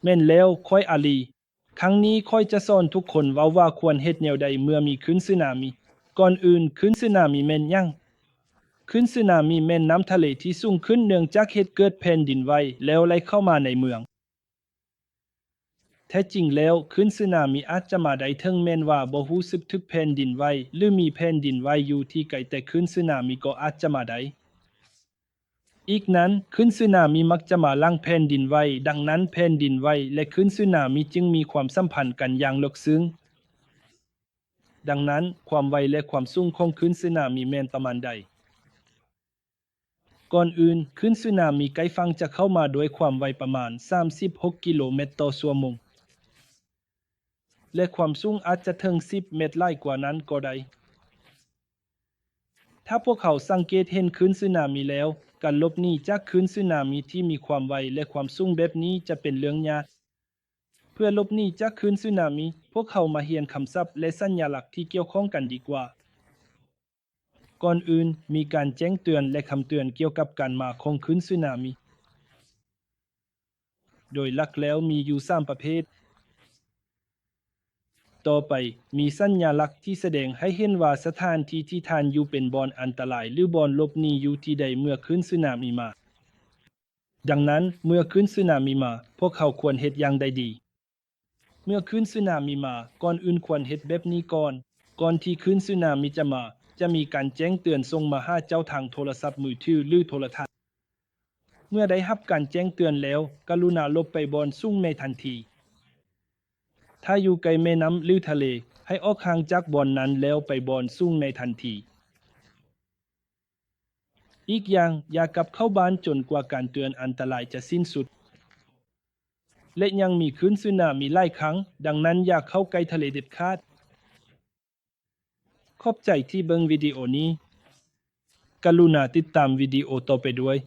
แม่นแล้วค่อยอาลีครั้งนี้ค่อยจะสอนทุกคนเว้าว่าควรเฮ็ดแนวใดเมื่อมีขึ้นสึนามิก่อนอื่นขึ้นสึนามิแม่นหยังขึ้นสึนามิแม่นน้ำทะเลที่สูงขึ้นเนื่องจากเหตุเกิดแผ่นดินไหวแล้วไหลเข้ามาในเมืองแท้จริงแล้วขึ้นสึนามิอาจจะมาได้ถึงแม้นว่าบ่รู้สึกถึกแผ่นดินไหวหรือมีแผ่นดินไหวอยู่ที่ไกลแต่ขึ้นสึนามิก็อาจจะมาได้อีกนั้นขึ้นสึนามิมักจะมาหลังแผ่นดินไหวดังนั้นแผ่นดินไหวและขึ้นสึนามิจึงมีความสัมพันธ์กันอย่างลึกซึ้งดังนั้นความไวและความสูงของขึ้นสึนามิแม่นประมาณใดก่อนอื่นขึ้นสึนามิใกล้ฝั่งจะเข้ามาด้วยความไวประมาณ36กิโลเมตรต่อชั่วโมงและความสูงอาจจะถึง10เมตรหลายกว่านั้นก็ได้ถ้าพวกเขาสังเกตเห็นขึ้นสึนามิแล้วการหลบหนีจากขึ้นสึนามิที่มีความไวและความสูงแบบนี้จะเป็นเรื่องยากเพื่อหลบหนีจากขึ้นสึนามิพวกเขามาเรียนคำศัพท์และสัญลักษณ์ที่เกี่ยวข้องกันดีกว่าก่อนอื่นมีการแจ้งเตือนและคำเตือนเกี่ยวกับการมาของขึ้นสึนามิโดยหลักแล้วมีอยู่3ประเภทต่อไปมีสัญลักษณ์ที่แสดงให้เห็นว่าสถานที่ที่ท่านอยู่เป็นบ่อนอันตรายหรือบ่อนหลบหนีอยู่ที่ใดเมื่อขึ้นสึนามิมาดังนั้นเมื่อขึ้นสึนามิมาพวกเขาควรเฮ็ดอย่างใดดีเมื่อขึ้นสึนามิมาก่อนอื่นควรเฮ็ดแบบนี้ก่อนที่ขึ้นสึนามิจะมาจะมีการแจ้งเตือนส่งมาหาเจ้าทางโทรศัพท์มือถือหรือโทรทัศน์เมื่อได้รับการแจ้งเตือนแล้วกรุณาหลบไปบ่อนสูงในทันทีถ้าอยู่ไกลแม่น้ำหรือทะเลให้ออกห่างจากบ่อนนั้นแล้วไปบ่อนสูงในทันทีอีกอย่างอย่ากลับเข้าบ้านจนกว่าการเตือนอันตรายจะสิ้นสุดและยังมีขึ้นสึนามิหลายครั้งดังนั้นอย่าเข้าใกล้ทะเลเด็ดขาดขอบใจที่เบิ่งวิดีโอนี้กรุณาติดตามวิดีโอต่อไปด้วย